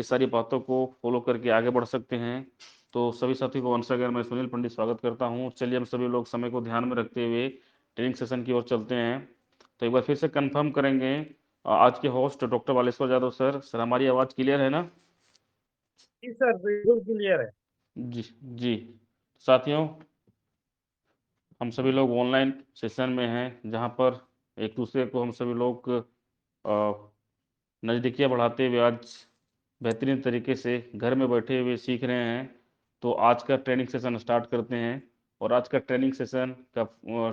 इस सारी बातों को फॉलो करके आगे बढ़ सकते हैं। तो सभी साथियों को वंस अगेन मैं सुनील पंडित स्वागत करता हूँ। चलिए हम सभी लोग समय को ध्यान में रखते हुए ट्रेनिंग सेशन की ओर चलते हैं। तो एक बार फिर से कंफर्म करेंगे, आज के host doctor Baleshwar Yadav sir. Sir हमारी आवाज़ क्लियर है ना? जी सर, बिल्कुल क्लियर है। जी जी। साथियों, हम सभी लोग ऑनलाइन सेशन में हैं, जहाँ पर एक दूसरे को हम सभी लोग नज़दीकियाँ बढ़ाते हुए आज बेहतरीन तरीके से घर में बैठे हुए सीख रहे हैं। तो आज का ट्रेनिंग सेशन स्टार्ट करते हैं। और आज का ट्रेनिंग सेशन का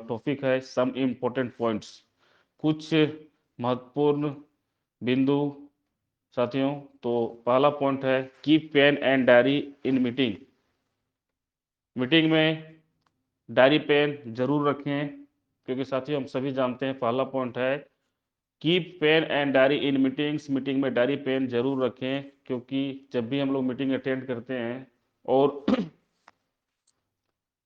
टॉपिक है सम इम्पोर्टेंट पॉइंट्स, कुछ महत्वपूर्ण बिंदु। साथियों, तो पहला पॉइंट है keep pen and diary in meeting. Meeting में डायरी पेन जरूर रखें, क्योंकि साथियों हम सभी जानते हैं पहला पॉइंट है keep pen and diary in meetings. Meeting में डायरी पेन जरूर रखें, क्योंकि जब भी हम लोग मीटिंग अटेंड करते हैं और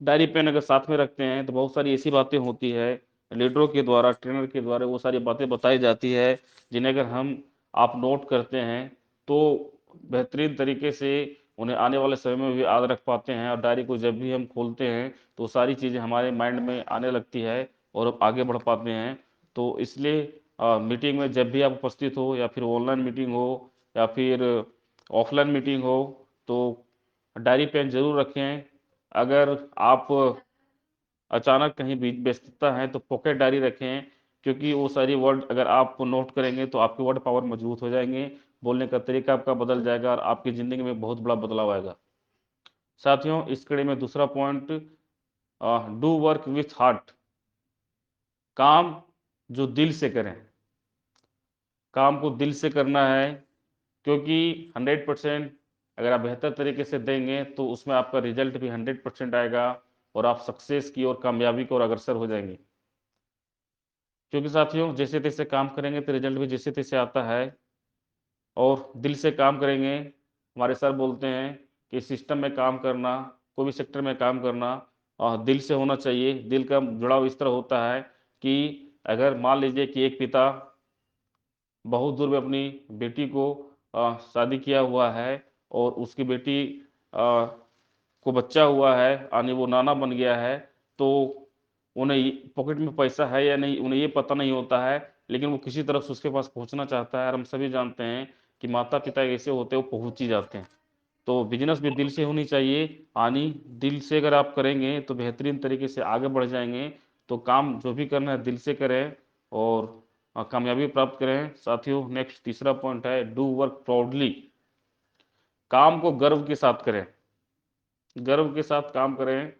डायरी पेन अगर साथ में रखते हैं तो बहुत सारी ऐसी बातें होती है, लीडरों के द्वारा, ट्रेनर के द्वारा वो सारी बातें बताई जाती है, जिन्हें अगर हम आप नोट करते हैं तो बेहतरीन तरीके से उन्हें आने वाले समय में भी याद रख पाते हैं। और डायरी को जब भी हम खोलते हैं तो सारी चीज़ें हमारे माइंड में आने लगती है और हम आगे बढ़ पाते हैं। तो इसलिए मीटिंग में जब भी आप उपस्थित हो, या फिर ऑनलाइन मीटिंग हो या फिर ऑफलाइन मीटिंग हो, तो डायरी पेन जरूर रखें। अगर आप अचानक कहीं व्यस्तता है तो पॉकेट डायरी रखें, क्योंकि वो सारी वर्ड अगर आप नोट करेंगे तो आपके वर्ड पावर मजबूत हो जाएंगे, बोलने का तरीका आपका बदल जाएगा और आपकी ज़िंदगी में बहुत बड़ा बदलाव आएगा। साथियों, इस कड़ी में दूसरा point, do work with heart. काम जो दिल से करें, काम को दिल से करना है, क्योंकि 100% अगर आप बेहतर तरीके से देंगे तो उसमें आपका रिजल्ट भी 100% आएगा और आप सक्सेस की और कामयाबी की ओर अग्रसर हो जाएंगे। क्योंकि साथियों जैसे तैसे काम करेंगे तो रिजल्ट भी जैसे तैसे आता है, और दिल से काम करेंगे। हमारे सर बोलते हैं कि सिस्टम में काम करना, कोई भी सेक्टर में काम करना दिल से होना चाहिए। दिल का जुड़ाव इस तरह होता है कि अगर मान लीजिए कि एक पिता बहुत दूर में अपनी बेटी को शादी किया हुआ है और उसकी बेटी को बच्चा हुआ है, यानी वो नाना बन गया है, तो उन्हें पॉकेट में पैसा है या नहीं उन्हें ये पता नहीं होता है, लेकिन वो किसी तरह से उसके पास पहुंचना चाहता है। और हम सभी जानते हैं कि माता पिता ऐसे होते हैं, वो पहुंच ही जाते हैं। तो बिजनेस भी दिल से होनी चाहिए, यानी दिल से अगर आप करेंगे तो बेहतरीन तरीके से आगे बढ़ जाएंगे। तो काम जो भी करना है दिल से करें और कामयाबी प्राप्त करें। साथियों, नेक्स्ट तीसरा पॉइंट है डू वर्क प्राउडली। काम को गर्व के साथ करें, गर्व के साथ काम करें।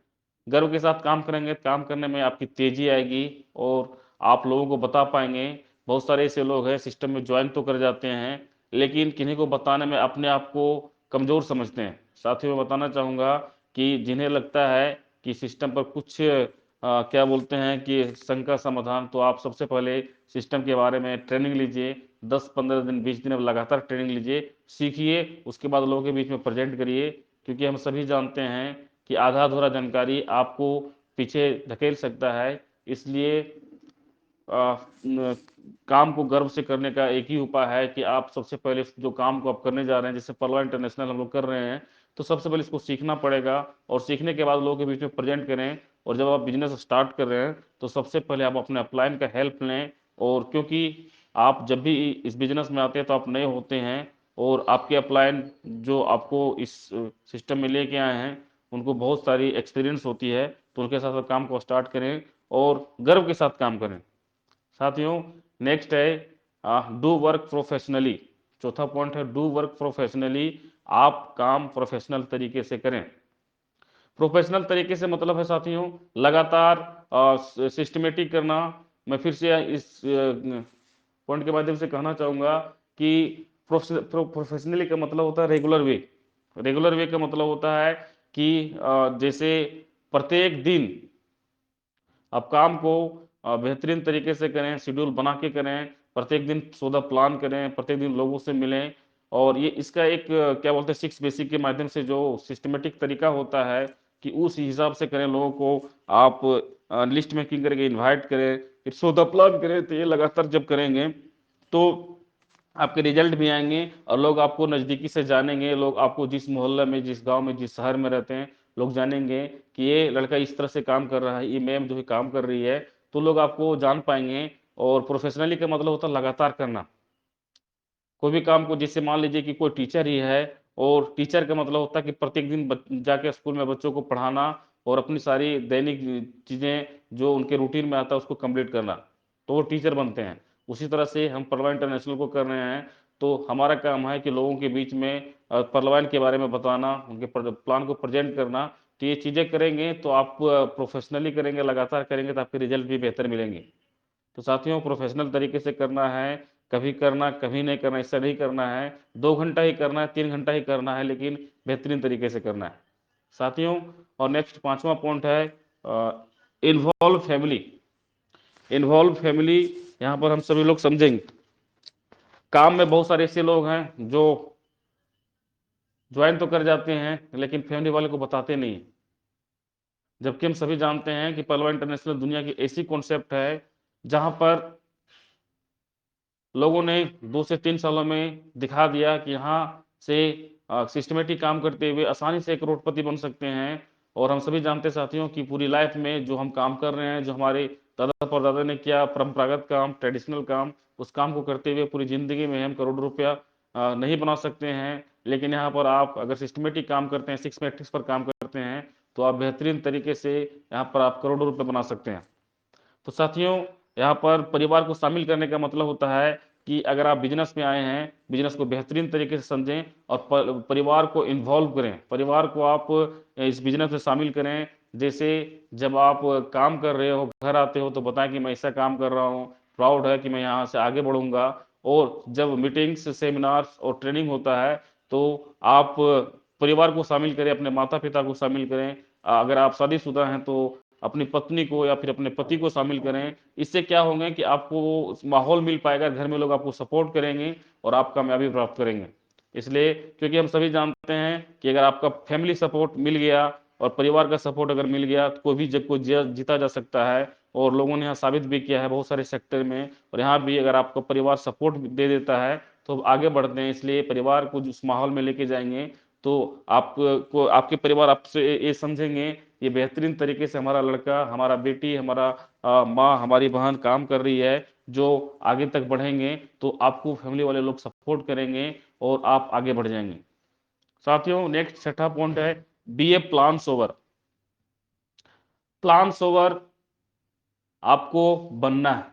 गर्व के साथ काम करेंगे, काम करने में आपकी तेजी आएगी और आप लोगों को बता पाएंगे। बहुत सारे ऐसे लोग हैं सिस्टम में ज्वाइन तो कर जाते हैं, लेकिन किन्हीं को बताने में अपने आप को कमजोर समझते हैं। साथियों, मैं बताना चाहूँगा कि जिन्हें लगता है कि सिस्टम पर कुछ क्या बोलते हैं कि शंका समाधान, तो आप सबसे पहले सिस्टम के बारे में ट्रेनिंग लीजिए। 10-15 दिन 20 दिन अब लगातार ट्रेनिंग लीजिए, सीखिए, उसके बाद लोगों के बीच में प्रेजेंट करिए। क्योंकि हम सभी जानते हैं कि आधा अधूरा जानकारी आपको पीछे धकेल सकता है। इसलिए काम को गर्व से करने का एक ही उपाय है कि आप सबसे पहले जो काम को आप करने जा रहे हैं, जैसे परवा इंटरनेशनल हम लोग कर रहे हैं, तो सबसे पहले इसको सीखना पड़ेगा और सीखने के बाद लोगों के बीच में प्रेजेंट करें। और जब आप बिजनेस स्टार्ट कर रहे हैं तो सबसे पहले आप अपने अपलाइन का हेल्प लें। और क्योंकि आप जब भी इस बिजनेस में आते हैं तो आप नए होते हैं, और आपके अपलाइन जो आपको इस सिस्टम में लेके आए हैं उनको बहुत सारी एक्सपीरियंस होती है, तो उनके साथ साथ काम को स्टार्ट करें और गर्व के साथ काम करें। साथियों, नेक्स्ट है डू वर्क प्रोफेशनली। चौथा पॉइंट है डू वर्क प्रोफेशनली। आप काम प्रोफेशनल तरीके से करें। प्रोफेशनल तरीके से मतलब है साथियों लगातार सिस्टमेटिक करना। मैं फिर से इस पॉइंट के माध्यम से कहना चाहूंगा कि प्रोफेशनली का मतलब होता है रेगुलर वे। रेगुलर वे का मतलब होता है कि जैसे प्रत्येक दिन आप काम को बेहतरीन तरीके से करें, शेड्यूल बना के करें, प्रत्येक दिन सौदा प्लान करें, प्रत्येक दिन लोगों से मिलें। और ये इसका एक क्या बोलते हैं 6 बेसिक के माध्यम से जो सिस्टमेटिक तरीका होता है कि उस हिसाब से करें। लोगों को आप लिस्ट मेकिंग करके इनवाइट करें, फिर सौदा प्लान करें। तो ये लगातार जब करेंगे तो आपके रिजल्ट भी आएंगे और लोग आपको नज़दीकी से जानेंगे, लोग आपको जिस मोहल्ला में, जिस गांव में, जिस शहर में रहते हैं, लोग जानेंगे कि ये लड़का इस तरह से काम कर रहा है, ये मैम जो है काम कर रही है, तो लोग आपको जान पाएंगे। और प्रोफेशनली का मतलब होता है लगातार करना कोई भी काम को। जैसे मान लीजिए कि कोई टीचर ही है, और टीचर का मतलब होता है कि प्रत्येक दिन जाके स्कूल में बच्चों को पढ़ाना और अपनी सारी दैनिक चीज़ें जो उनके रूटीन में आता है उसको कंप्लीट करना, तो वो टीचर बनते हैं। उसी तरह से हम परवा इंटरनेशनल को कर रहे हैं, तो हमारा काम है कि लोगों के बीच में परवान के बारे में बताना, उनके प्लान को प्रेजेंट करना। तो ये चीज़ें करेंगे तो आप प्रोफेशनली करेंगे, लगातार करेंगे, तो आपके रिजल्ट भी बेहतर मिलेंगे। तो साथियों, प्रोफेशनल तरीके से करना है, कभी करना कभी नहीं करना, इससे नहीं करना है। 2 घंटा ही करना है, 3 घंटा ही करना है, लेकिन बेहतरीन तरीके से करना है साथियों। और नेक्स्ट 5वां पॉइंट है इन्वॉल्व फैमिली। इन्वॉल्व फैमिली, यहाँ पर हम सभी लोग समझेंगे। काम में बहुत सारे ऐसे लोग हैं जो ज्वाइन तो कर जाते हैं लेकिन फैमिली वाले को बताते नहीं, जबकि हम सभी जानते हैं कि पलवा इंटरनेशनल दुनिया की ऐसी कॉन्सेप्ट है जहां पर लोगों ने 2 से 3 सालों में दिखा दिया कि यहाँ से सिस्टमेटिक काम करते हुए आसानी से करोड़पति बन सकते हैं। और हम सभी जानते हैं साथियों कि पूरी लाइफ में जो हम काम कर रहे हैं, जो हमारे दादा परदादा ने किया परंपरागत काम, ट्रेडिशनल काम, उस काम को करते हुए पूरी जिंदगी में हम करोड़ों रुपया नहीं बना सकते हैं। लेकिन यहाँ पर आप अगर सिस्टमेटिक काम करते हैं, सिक्स मैट्रिक्स पर काम करते हैं, तो आप बेहतरीन तरीके से यहाँ पर आप करोड़ों रुपये बना सकते हैं। तो साथियों, यहाँ पर परिवार को शामिल करने का मतलब होता है कि अगर आप बिजनेस में आए हैं, बिजनेस को बेहतरीन तरीके से समझें और परिवार को इन्वॉल्व करें, परिवार को आप इस बिजनेस में शामिल करें। जैसे जब आप काम कर रहे हो, घर आते हो, तो बताएं कि मैं ऐसा काम कर रहा हूँ, प्राउड है कि मैं यहाँ से आगे बढ़ूंगा। और जब मीटिंग्स, सेमिनार्स और ट्रेनिंग होता है, तो आप परिवार को शामिल करें, अपने माता पिता को शामिल करें। अगर आप शादीशुदा हैं तो अपनी पत्नी को या फिर अपने पति को शामिल करें। इससे क्या होगा कि आपको माहौल मिल पाएगा, घर में लोग आपको सपोर्ट करेंगे और आप कामयाबी प्राप्त करेंगे। इसलिए क्योंकि हम सभी जानते हैं कि अगर आपका फैमिली सपोर्ट मिल गया और परिवार का सपोर्ट अगर मिल गया, तो कोई भी जग को जीता जा सकता है। और लोगों ने यहाँ साबित भी किया है बहुत सारे सेक्टर में। और यहाँ भी अगर आपका परिवार सपोर्ट दे देता है तो आगे बढ़ते हैं। इसलिए परिवार को जिस माहौल में लेके जाएंगे, तो आपको आपके परिवार आपसे ये समझेंगे, ये बेहतरीन तरीके से हमारा लड़का, हमारा बेटी, हमारा माँ, हमारी बहन काम कर रही है, जो आगे तक बढ़ेंगे, तो आपको फैमिली वाले लोग सपोर्ट करेंगे और आप आगे बढ़ जाएंगे। साथियों, नेक्स्ट 6ठा पॉइंट है बी ए प्लान सोवर। प्लान सोवर आपको बनना है।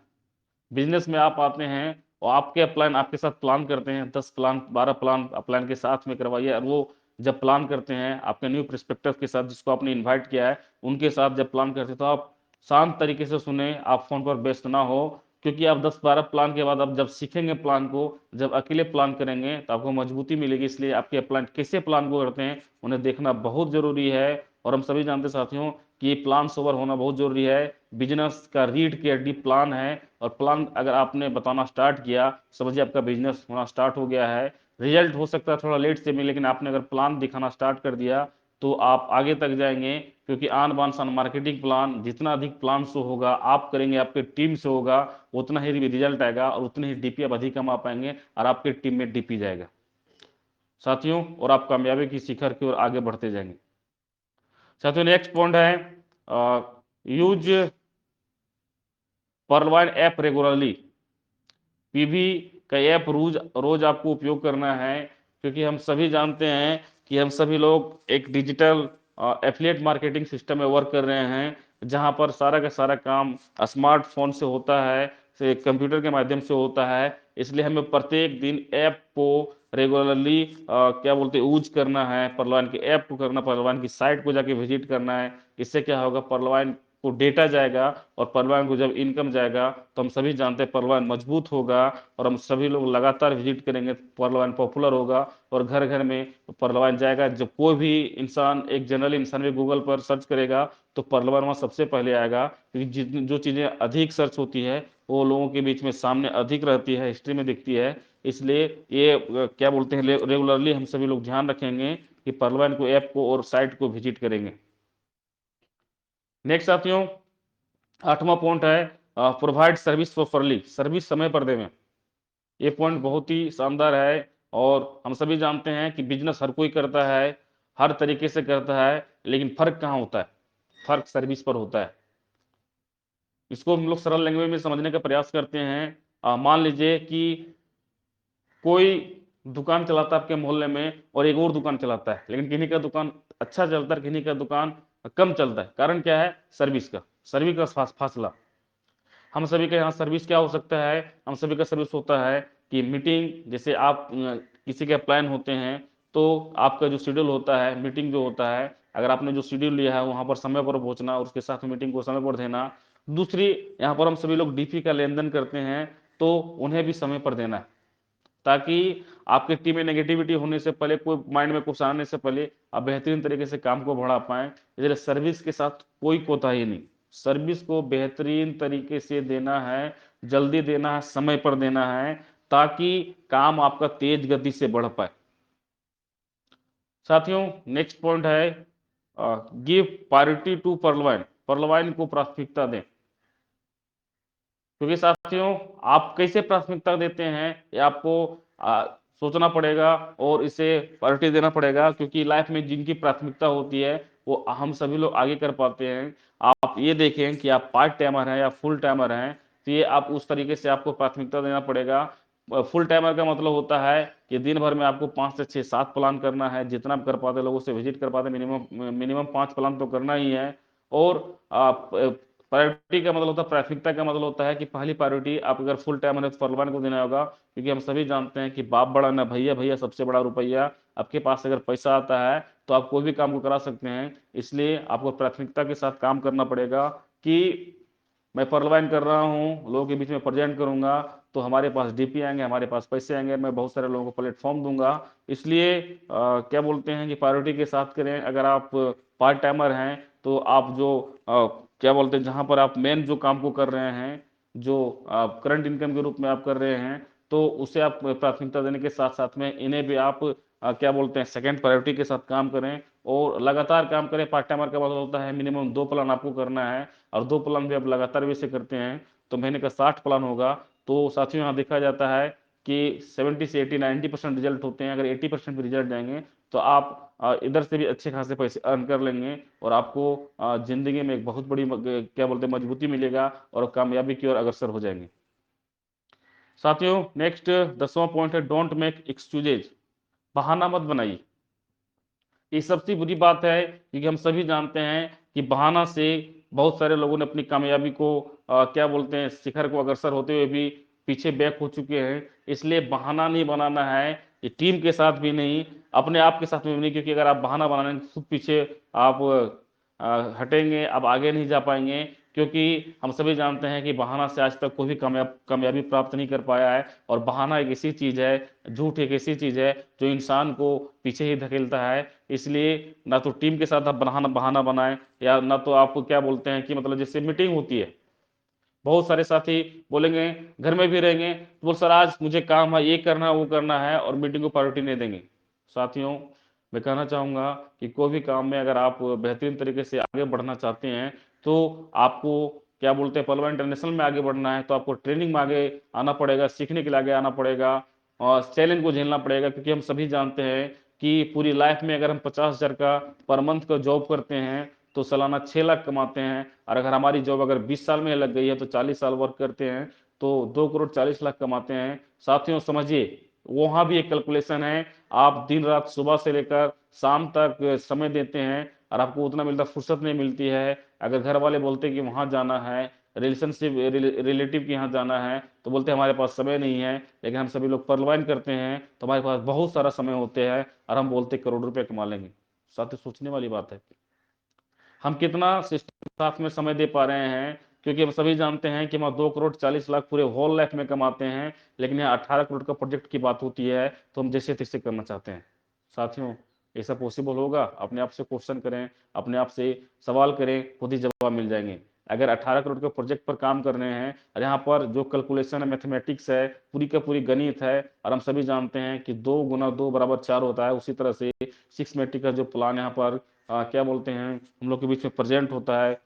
बिजनेस में आप आते हैं और आपके प्लान आपके साथ प्लान करते हैं, 10 प्लान, 12 प्लान प्लान के साथ में करवाइए। और वो जब प्लान करते हैं आपके न्यू प्रिस्पेक्टिव के साथ, जिसको आपने इनवाइट किया है, उनके साथ जब प्लान करते हैं, तो आप शांत तरीके से सुने, आप फोन पर व्यस्त ना हो। क्योंकि आप 10-12 प्लान के बाद आप जब सीखेंगे प्लान को, जब अकेले प्लान करेंगे, तो आपको मजबूती मिलेगी। इसलिए आपके प्लान कैसे प्लान को करते हैं उन्हें देखना बहुत जरूरी है। और हम सभी जानते हैं साथियों कि प्लान सोवर होना बहुत जरूरी है। बिजनेस का रीढ़ की हड्डी प्लान है। और प्लान अगर आपने बताना स्टार्ट किया, समझिए आपका बिजनेस होना स्टार्ट हो गया है। रिजल्ट हो सकता है थोड़ा लेट से मिले, लेकिन आपने अगर प्लान दिखाना स्टार्ट कर दिया, तो आप आगे तक जाएंगे। क्योंकि आन बान शान मार्केटिंग प्लान, जितना अधिक प्लान शो होगा, आप करेंगे, आपके टीम से होगा, उतना ही रिजल्ट आएगा और उतने ही डीपी आप अधिक कमा पाएंगे और आपके टीम में डीपी जाएगा साथियों। और आप कामयाबी की शिखर की ओर आगे बढ़ते जाएंगे साथियों। नेक्स्ट पॉइंट है use provide app regularly. PV का ऐप रोज रोज आपको उपयोग करना है। क्योंकि हम सभी जानते हैं कि हम सभी लोग एक डिजिटल एफिलिएट मार्केटिंग सिस्टम में वर्क कर रहे हैं, जहां पर सारा का सारा काम स्मार्टफोन से होता है, से कंप्यूटर के माध्यम से होता है। इसलिए हमें प्रत्येक दिन ऐप को रेगुलरली क्या बोलते हैं यूज करना है। परलवान के ऐप को करना, परलवान की साइट को जाके विजिट करना है। इससे क्या होगा, परलवान को डेटा जाएगा और परलवान को जब इनकम जाएगा, तो हम सभी जानते हैं परलवान मजबूत होगा। और हम सभी लोग लगातार विजिट करेंगे, परलवान पॉपुलर होगा और घर घर में परलवान जाएगा। जब कोई भी इंसान, एक जनरल इंसान भी गूगल पर सर्च करेगा, तो परलवान वहाँ सबसे पहले आएगा। क्योंकि जो चीज़ें अधिक सर्च होती है, वो लोगों के बीच में सामने अधिक रहती है, हिस्ट्री में दिखती है। इसलिए ये क्या बोलते हैं, रेगुलरली हम सभी लोग ध्यान रखेंगे कि परलवान को ऐप को और साइट को विजिट करेंगे। नेक्स्ट साथियों, 8वां पॉइंट है प्रोवाइड सर्विस प्रॉपरली। सर्विस समय पर देवें। ये पॉइंट बहुत ही शानदार है। और हम सभी जानते हैं कि बिजनेस हर कोई करता है, हर तरीके से करता है, लेकिन फर्क कहाँ होता है? फर्क सर्विस पर होता है। इसको हम लोग सरल लैंग्वेज में समझने का प्रयास करते हैं। मान लीजिए कि कोई दुकान चलाता है आपके मोहल्ले में और एक और दुकान चलाता है, लेकिन किन्हीं का दुकान अच्छा चलता है, किन्हीं का दुकान कम चलता है। कारण क्या है? सर्विस का, सर्विस का फासला। हम सभी के यहाँ सर्विस क्या हो सकता है? हम सभी का सर्विस होता है कि मीटिंग, जैसे आप किसी के प्लान होते हैं, तो आपका जो शेड्यूल होता है, मीटिंग जो होता है, अगर आपने जो शेड्यूल लिया है वहां पर समय पर पहुंचना और उसके साथ मीटिंग को समय पर देना। दूसरी, यहाँ पर हम सभी लोग डीपी का लेन देन करते हैं, तो उन्हें भी समय पर देना है, ताकि आपकी टीम में नेगेटिविटी होने से पहले, कोई माइंड में कुछ आने से पहले आप बेहतरीन तरीके से काम को बढ़ा पाए। इसलिए सर्विस के साथ कोई कोताही नहीं, सर्विस को बेहतरीन तरीके से देना है, जल्दी देना है, समय पर देना है, ताकि काम आपका तेज गति से बढ़ पाए। साथियों, नेक्स्ट पॉइंट है गिव प्रायोरिटी टू पर्लवाइन, पर्लवाइन को प्राथमिकता दें। क्योंकि साथियों, आप कैसे प्राथमिकता देते हैं ये आपको सोचना पड़ेगा और इसे प्रायोरिटी देना पड़ेगा, क्योंकि लाइफ में जिनकी प्राथमिकता होती है वो हम सभी लोग आगे कर पाते हैं। आप ये देखें कि आप पार्ट टाइमर हैं या फुल टाइमर हैं, तो ये आप उस तरीके से आपको प्राथमिकता देना पड़ेगा। फुल टाइमर का मतलब होता है कि दिन भर में आपको 5 से 6 7 प्लान करना है, जितना आप कर पाते, लोगों से विजिट कर पाते, मिनिमम मिनिमम 5 प्लान तो करना ही है। और आप प्रायोरिटी का मतलब होता है, प्राथमिकता का मतलब होता है कि पहली प्रायोरिटी आप अगर फुल टाइम है तो फॉरवर्ड को देना होगा, क्योंकि हम सभी जानते हैं कि बाप बड़ा ना भैया, भैया सबसे बड़ा रुपया। आपके पास अगर पैसा आता है तो आप कोई भी काम को करा सकते हैं। इसलिए आपको प्राथमिकता के साथ काम करना पड़ेगा कि मैं परलवाइन कर रहा हूँ, लोगों के बीच में प्रेजेंट करूंगा, तो हमारे पास डीपी आएंगे, हमारे पास पैसे आएंगे, मैं बहुत सारे लोगों को प्लेटफॉर्म दूंगा। इसलिए क्या बोलते हैं कि प्रायोरिटी के साथ करें। अगर आप पार्ट टाइमर हैं तो आप जो क्या बोलते हैं, जहां पर आप मेन जो काम को कर रहे हैं, जो करंट इनकम के रूप में आप कर रहे हैं, तो उसे आप प्राथमिकता देने के साथ साथ में इन्हें भी आप क्या बोलते हैं, सेकंड प्रायोरिटी के साथ काम करें और लगातार काम करें। पार्ट टाइमर का मतलब होता है मिनिमम 2 प्लान आपको करना है, और 2 प्लान भी आप लगातार भी से करते हैं तो महीने का 60 प्लान होगा। तो साथियों, यहाँ देखा जाता है कि 70 से 80 90% रिजल्ट होते हैं। अगर 80% भी रिजल्ट जाएंगे तो आप इधर से भी अच्छे खासे पैसे अर्न कर लेंगे, और आपको जिंदगी में एक बहुत बड़ी क्या बोलते हैं, मजबूती मिलेगा और कामयाबी की ओर अग्रसर हो जाएंगे। साथियों, नेक्स्ट 10वां पॉइंट है डोंट मेक एक्सक्यूजेज, बहाना मत बनाइए। ये सबसे बुरी बात है, क्योंकि हम सभी जानते हैं कि बहाना से बहुत सारे लोगों ने अपनी कामयाबी को क्या बोलते हैं, शिखर को अग्रसर होते हुए भी पीछे बैक हो चुके हैं। इसलिए बहाना नहीं बनाना है, ये टीम के साथ भी नहीं, अपने आप के साथ भी नहीं, क्योंकि अगर आप बहाना बनाने खुद पीछे आप हटेंगे, आप आगे नहीं जा पाएंगे। क्योंकि हम सभी जानते हैं कि बहाना से आज तक कोई भी कामयाबी प्राप्त नहीं कर पाया है। और बहाना एक ऐसी चीज है, झूठ एक ऐसी चीज है जो इंसान को पीछे ही धकेलता है। इसलिए ना तो टीम के साथ आप बहाना बहाना बनाएं, या ना तो आप क्या बोलते हैं कि मतलब जैसे मीटिंग होती है, बहुत सारे साथी बोलेंगे, घर में भी रहेंगे तो बोल सर आज मुझे काम है, ये करना है, वो करना है, और मीटिंग को प्रायोरिटी नहीं देंगे। साथियों, मैं कहना चाहूंगा कि कोई भी काम में अगर आप बेहतरीन तरीके से आगे बढ़ना चाहते हैं, तो आपको क्या बोलते हैं, पलवा इंटरनेशनल में आगे बढ़ना है तो आपको ट्रेनिंग में आगे आना पड़ेगा, सीखने के लिए आगे आना पड़ेगा, और चैलेंज को झेलना पड़ेगा। क्योंकि हम सभी जानते हैं कि पूरी लाइफ में अगर हम 50,000 का पर मंथ का जॉब करते हैं तो सालाना 6 लाख कमाते हैं। और अगर हमारी जॉब अगर 20 साल में लग गई है तो 40 साल वर्क करते हैं तो 2 करोड़ 40 लाख कमाते हैं। साथियों समझिए, वहां भी एक कैलकुलेशन है। आप दिन रात सुबह से लेकर शाम तक समय देते हैं और आपको उतना मिलता, फुर्सत नहीं मिलती है। अगर घर वाले बोलते हैं कि वहां जाना है, रिलेशनशिप रिलेटिव के यहाँ जाना है, तो बोलते हैं हमारे पास समय नहीं है। लेकिन हम सभी लोग परलवाइन करते हैं तो हमारे पास बहुत सारा समय होते हैं, और हम बोलते करोड़ रुपए कमा लेंगे। साथ ही सोचने वाली बात है, हम कितना सिस्टम के साथ में समय दे पा रहे हैं। क्योंकि हम सभी जानते हैं कि हम 2 करोड़ 40 लाख पूरे होल लाइफ में कमाते हैं, लेकिन यहाँ 18 करोड़ का प्रोजेक्ट की बात होती है तो हम जैसे तैसे करना चाहते हैं। साथियों, ऐसा पॉसिबल होगा? अपने आप से क्वेश्चन करें, अपने आप से सवाल करें, खुद ही जवाब मिल जाएंगे। अगर 18 करोड़ के प्रोजेक्ट पर काम कर रहे हैं और यहाँ पर जो कैलकुलेशन है, मैथमेटिक्स है, पूरी का पूरी गणित है, और हम सभी जानते हैं कि 2 × 2 = 4 होता है, उसी तरह से सिक्समेटिक का जो प्लान यहाँ पर क्या बोलते हैं, हम लोग के बीच में प्रेजेंट होता है,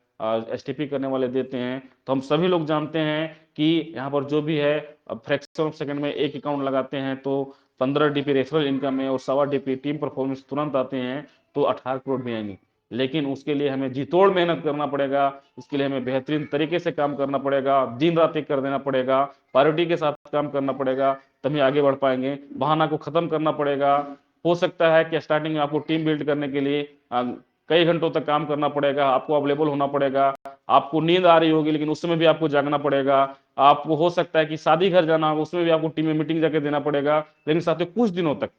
एसटीपी करने वाले देते हैं, तो हम सभी लोग जानते हैं कि यहाँ पर जो भी है फ्रैक्शन ऑफ सेकंड में एक अकाउंट लगाते हैं तो 15 DP रेफरल इनकम है और 1.25 DP टीम परफॉर्मेंस तुरंत आते हैं तो 18 करोड़ भी आएंगे। लेकिन उसके लिए हमें जी तोड़ मेहनत करना पड़ेगा, उसके लिए हमें बेहतरीन तरीके से काम करना पड़ेगा, दिन रात एक कर देना पड़ेगा, प्रायोरिटी के साथ काम करना पड़ेगा, तभी आगे बढ़ पाएंगे। बहाना को खत्म करना पड़ेगा। हो सकता है कि स्टार्टिंग में आपको टीम बिल्ड करने के लिए कई घंटों तक काम करना पड़ेगा, आपको अवेलेबल होना पड़ेगा, आपको नींद आ रही होगी लेकिन उस समय भी आपको जागना पड़ेगा, आपको हो सकता है कि शादी घर जाना हो उसमें भी आपको टीम में मीटिंग जाके देना पड़ेगा। लेकिन साथियों कुछ दिनों तक,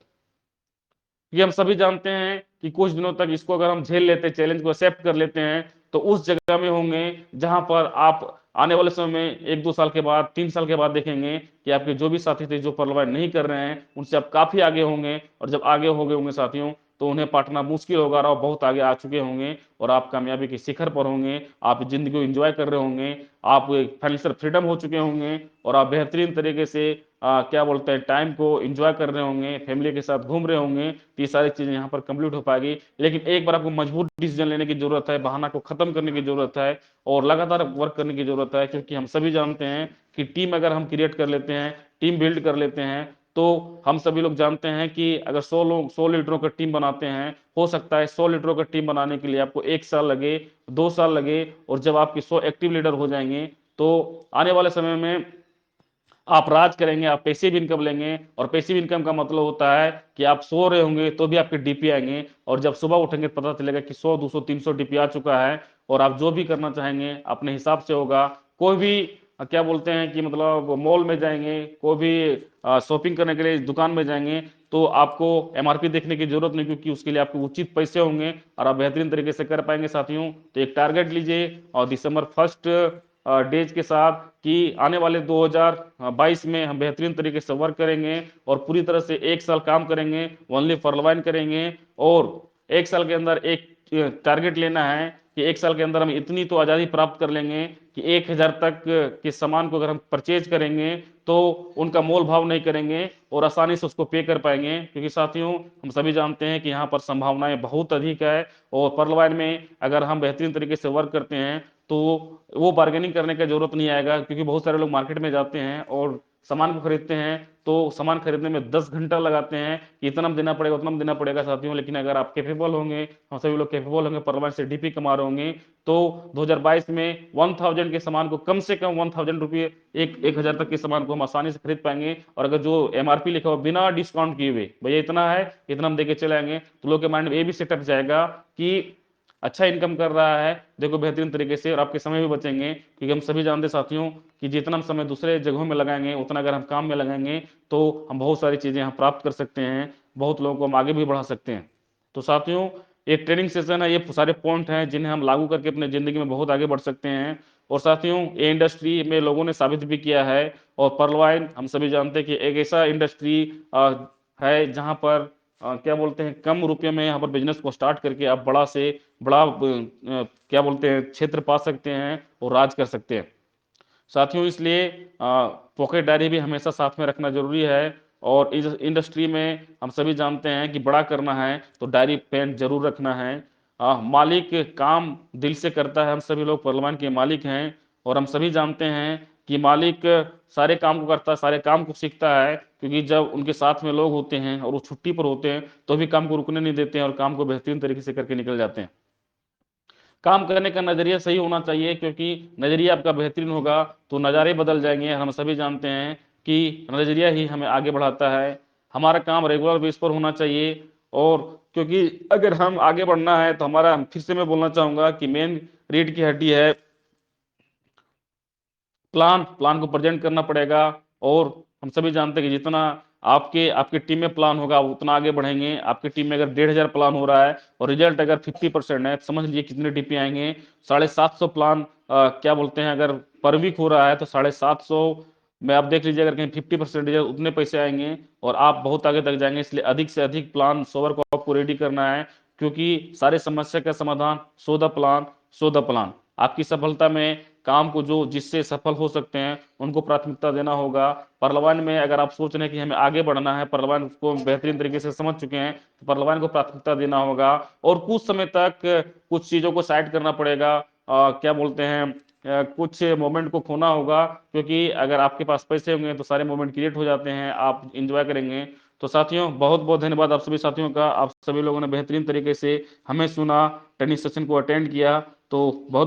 ये हम सभी जानते हैं कि कुछ दिनों तक इसको अगर हम झेल लेते हैं, चैलेंज को एक्सेप्ट कर लेते हैं, तो उस जगह में होंगे जहां पर आप आने वाले समय में 1-2 साल के बाद, 3 साल के बाद देखेंगे कि आपके जो भी साथी थे जो परवाह नहीं कर रहे हैं उनसे आप काफी आगे होंगे। और जब आगे हो गए होंगे साथियों तो उन्हें पाटना मुश्किल होगा और बहुत आगे आ चुके होंगे और आप कामयाबी के शिखर पर होंगे, आप जिंदगी को एंजॉय कर रहे होंगे, आप फाइनेंशियल फ्रीडम हो चुके होंगे और आप बेहतरीन तरीके से क्या बोलते हैं टाइम को एंजॉय कर रहे होंगे, फैमिली के साथ घूम रहे होंगे। तो ये सारी चीजें यहाँ पर कंप्लीट हो पाएगी। लेकिन एक बार आपको मजबूत डिसीजन लेने की जरूरत है, बहाना को खत्म करने की जरूरत है और लगातार वर्क करने की जरूरत है, क्योंकि हम सभी जानते हैं कि टीम अगर हम क्रिएट कर लेते हैं, टीम बिल्ड कर लेते हैं, तो हम सभी लोग जानते हैं कि अगर 100 लोग 100 लीडरों का टीम बनाते हैं, हो सकता है 100 लीडरों का टीम बनाने के लिए आपको 1 साल लगे, 2 साल लगे, और जब आपके 100 एक्टिव लीडर हो जाएंगे तो आने वाले समय में आप राज करेंगे, आप पैसिव इनकम लेंगे। और पैसिव इनकम का मतलब होता है कि आप सो रहे होंगे तो भी आपके डीपी आएंगे, और जब सुबह उठेंगे पता चलेगा कि 100, 200, 300 डीपी आ चुका है, और आप जो भी करना चाहेंगे अपने हिसाब से होगा। कोई भी क्या बोलते हैं कि मतलब मॉल में जाएंगे, कोई भी शॉपिंग करने के लिए दुकान में जाएंगे, तो आपको एमआरपी देखने की जरूरत नहीं, क्योंकि उसके लिए आपके उचित पैसे होंगे और आप बेहतरीन तरीके से कर पाएंगे। साथियों तो एक टारगेट लीजिए और दिसंबर 1 डेज के साथ कि आने वाले 2022 में हम बेहतरीन तरीके से वर्क करेंगे और पूरी तरह से 1 साल काम करेंगे, ओनली फॉरलाइन करेंगे। और 1 साल के अंदर एक टारगेट लेना है कि 1 साल के अंदर हम इतनी तो आज़ादी प्राप्त कर लेंगे कि 1,000 तक के सामान को अगर हम परचेज करेंगे तो उनका मोल भाव नहीं करेंगे और आसानी से उसको पे कर पाएंगे। क्योंकि साथियों हम सभी जानते हैं कि यहाँ पर संभावनाएं बहुत अधिक है, और परलवाइन में अगर हम बेहतरीन तरीके से वर्क करते हैं तो वो बार्गेनिंग करने का जरूरत नहीं आएगा। क्योंकि बहुत सारे लोग मार्केट में जाते हैं और सामान को खरीदते हैं तो सामान खरीदने में 10 घंटा लगाते हैं कि इतना देना पड़ेगा उतना देना पड़ेगा। साथियों लेकिन अगर आप कैपेबल होंगे, हम सभी लोग कैपेबल होंगे, परलवाइन से डीपी कमा रहे होंगे, तो 2022 में 1000 के सामान को कम से कम 1000 रुपये, 1,000 तक के सामान को हम आसानी से खरीद पाएंगे। और अगर जो एमआरपी लिखा हुआ बिना डिस्काउंट किए हुए भैया इतना है, इतना हम देके चले आएंगे, तो लोग के माइंड में ये भी सेटअप जाएगा कि अच्छा इनकम कर रहा है, देखो बेहतरीन तरीके से, और आपके समय भी बचेंगे। क्योंकि हम सभी जानते साथियों कि जितना हम समय दूसरे जगहों में लगाएंगे उतना अगर हम काम में लगाएंगे तो हम बहुत सारी चीजें हम प्राप्त कर सकते हैं, बहुत लोगों को हम आगे भी बढ़ा सकते हैं। तो साथियों ये ट्रेनिंग सेशन है, ये सारे पॉइंट हैं जिन्हें हम लागू करके अपने जिंदगी में बहुत आगे बढ़ सकते हैं। और साथियों ये इंडस्ट्री में लोगों ने साबित भी किया है, और परलवाइन हम सभी जानते हैं कि एक ऐसा इंडस्ट्री है जहां पर क्या बोलते हैं कम रुपये में यहाँ पर बिजनेस को स्टार्ट करके आप बड़ा से बड़ा क्या बोलते हैं क्षेत्र पा सकते हैं और राज कर सकते हैं। साथियों इसलिए पॉकेट डायरी भी हमेशा साथ में रखना जरूरी है। और इस इंडस्ट्री में हम सभी जानते हैं कि बड़ा करना है तो डायरी पेन जरूर रखना है। मालिक काम दिल से करता है, हम सभी लोग परलमान के मालिक हैं, और हम सभी जानते हैं कि मालिक सारे काम को करता है, सारे काम को सीखता है। क्योंकि जब उनके साथ में लोग होते हैं और वो छुट्टी पर होते हैं तो भी काम को रुकने नहीं देते हैं और काम को बेहतरीन तरीके से करके निकल जाते हैं। काम करने का नजरिया सही होना चाहिए, क्योंकि नजरिया आपका बेहतरीन होगा तो नज़ारे बदल जाएंगे। हम सभी जानते हैं कि नजरिया ही हमें आगे बढ़ाता है। हमारा काम रेगुलर बेस पर होना चाहिए। और क्योंकि अगर हम आगे बढ़ना है तो हमारा, फिर से मैं बोलना चाहूंगा कि मेन रीढ़ की हड्डी है प्लान। प्लान को प्रेजेंट करना पड़ेगा। और हम सभी जानते हैं कि जितना आपके आपकी टीम में प्लान होगा उतना आगे बढ़ेंगे। आपकी टीम में अगर 1,500 प्लान हो रहा है और रिजल्ट अगर 50% है, समझ लीजिए कितने डीपी आएंगे। 750 प्लान क्या बोलते हैं अगर पर वीक हो रहा है तो 750 में आप देख लीजिए अगर कहीं 50% रिजल्ट उतने पैसे आएंगे और आप बहुत आगे तक जाएंगे। इसलिए अधिक से अधिक प्लान सोवर को आपको रेडी करना है, क्योंकि सारे समस्या का समाधान so the plan, so the plan. आपकी सफलता में काम को जो जिससे सफल हो सकते हैं उनको प्राथमिकता देना होगा। परलवान में अगर आप सोच रहे हैं कि हमें आगे बढ़ना है, परलवान को बेहतरीन तरीके से समझ चुके हैं, तो परलवान को प्राथमिकता देना होगा। और कुछ समय तक कुछ चीजों को साइड करना पड़ेगा। क्या बोलते हैं कुछ मोमेंट को खोना होगा, क्योंकि अगर आपके पास पैसे होंगे तो सारे मोमेंट क्रिएट हो जाते हैं, आप इंजॉय करेंगे। तो साथियों, बहुत बहुत धन्यवाद आप सभी साथियों का, आप सभी लोगों ने बेहतरीन तरीके से हमें सुना, ट्रेनिंग सेशन को अटेंड किया। तो बहुत